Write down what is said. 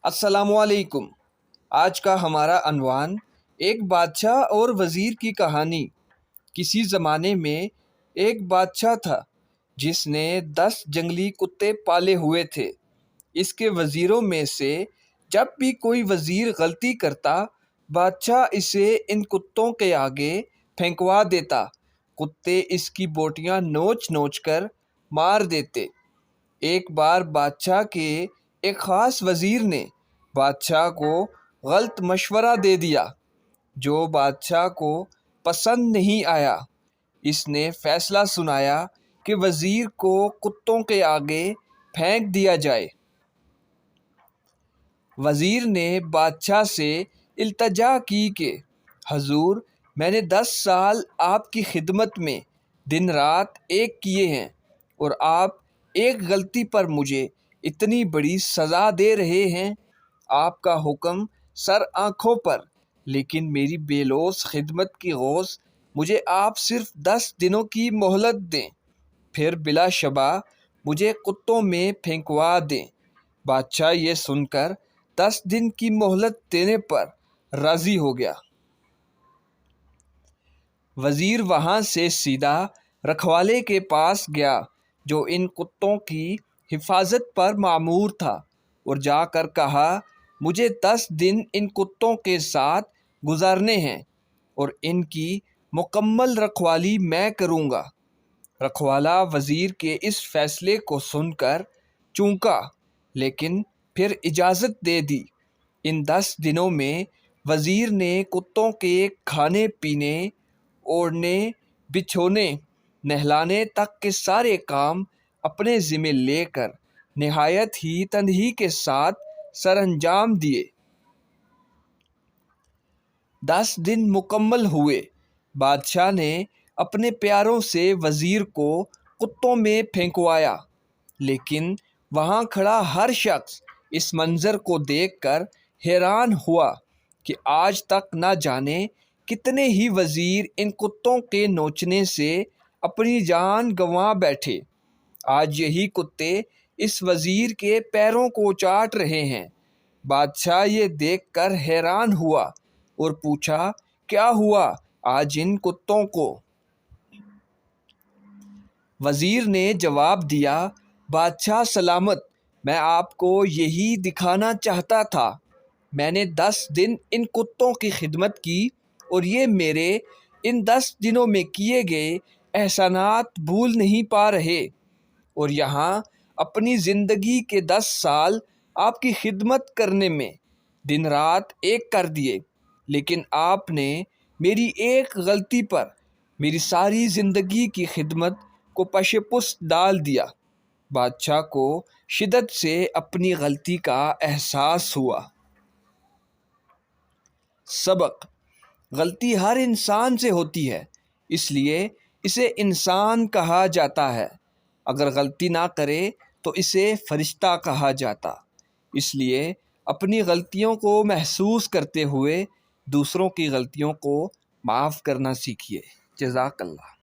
السلام علیکم۔ آج کا عنوان عنوان ایک بادشاہ اور وزیر کی کہانی۔ کسی زمانے میں ایک بادشاہ تھا جس نے 10 جنگلی کتے پالے ہوئے تھے۔ اس کے وزیروں میں سے جب بھی کوئی وزیر غلطی کرتا، بادشاہ اسے ان کتوں کے آگے پھینکوا دیتا۔ کتے اس کی بوٹیاں نوچ نوچ کر مار دیتے۔ ایک بار بادشاہ کے ایک خاص وزیر نے بادشاہ کو غلط مشورہ دے دیا جو بادشاہ کو پسند نہیں آیا۔ اس نے فیصلہ سنایا کہ وزیر کو کتوں کے آگے پھینک دیا جائے۔ وزیر نے بادشاہ سے التجا کی کہ حضور، میں نے 10 سال آپ کی خدمت میں دن رات ایک کیے ہیں اور آپ ایک غلطی پر مجھے اتنی بڑی سزا دے رہے ہیں۔ آپ کا حکم سر آنکھوں پر، لیکن میری بے لوث خدمت کی غوث مجھے آپ صرف 10 دنوں کی مہلت دیں، پھر بلا شبہ مجھے کتوں میں پھینکوا دیں۔ بادشاہ یہ سن کر 10 دن کی مہلت دینے پر راضی ہو گیا۔ وزیر وہاں سے سیدھا رکھوالے کے پاس گیا جو ان کتوں کی حفاظت پر مامور تھا، اور جا کر کہا، مجھے 10 دن ان کتوں کے ساتھ گزارنے ہیں اور ان کی مکمل رکھوالی میں کروں گا۔ رکھوالا وزیر کے اس فیصلے کو سن کر چونکا، لیکن پھر اجازت دے دی۔ ان 10 دنوں میں وزیر نے کتوں کے کھانے پینے، اوڑھنے بچھونے، نہلانے تک کے سارے کام اپنے ذمے لے کر نہایت ہی تندہی کے ساتھ سر انجام دیے۔ 10 دن مکمل ہوئے۔ بادشاہ نے اپنے پیاروں سے وزیر کو کتوں میں پھینکوایا، لیکن وہاں کھڑا ہر شخص اس منظر کو دیکھ کر حیران ہوا کہ آج تک نہ جانے کتنے ہی وزیر ان کتوں کے نوچنے سے اپنی جان گنوا بیٹھے۔ آج یہی کتے اس وزیر کے پیروں کو چاٹ رہے ہیں۔ بادشاہ یہ دیکھ کر حیران ہوا اور پوچھا، کیا ہوا آج ان کتوں کو؟ وزیر نے جواب دیا، بادشاہ سلامت، میں آپ کو یہی دکھانا چاہتا تھا۔ میں نے 10 دن ان کتوں کی خدمت کی اور یہ میرے ان 10 دنوں میں کیے گئے احسانات بھول نہیں پا رہے، اور یہاں اپنی زندگی کے 10 سال آپ کی خدمت کرنے میں دن رات ایک کر دیے، لیکن آپ نے میری ایک غلطی پر میری ساری زندگی کی خدمت کو پش پش ڈال دیا۔ بادشاہ کو شدت سے اپنی غلطی کا احساس ہوا۔ سبق: غلطی ہر انسان سے ہوتی ہے، اس لیے اسے انسان کہا جاتا ہے۔ اگر غلطی نہ کرے تو اسے فرشتہ کہا جاتا۔ اس لیے اپنی غلطیوں کو محسوس کرتے ہوئے دوسروں کی غلطیوں کو معاف کرنا سیکھیے۔ جزاک اللہ۔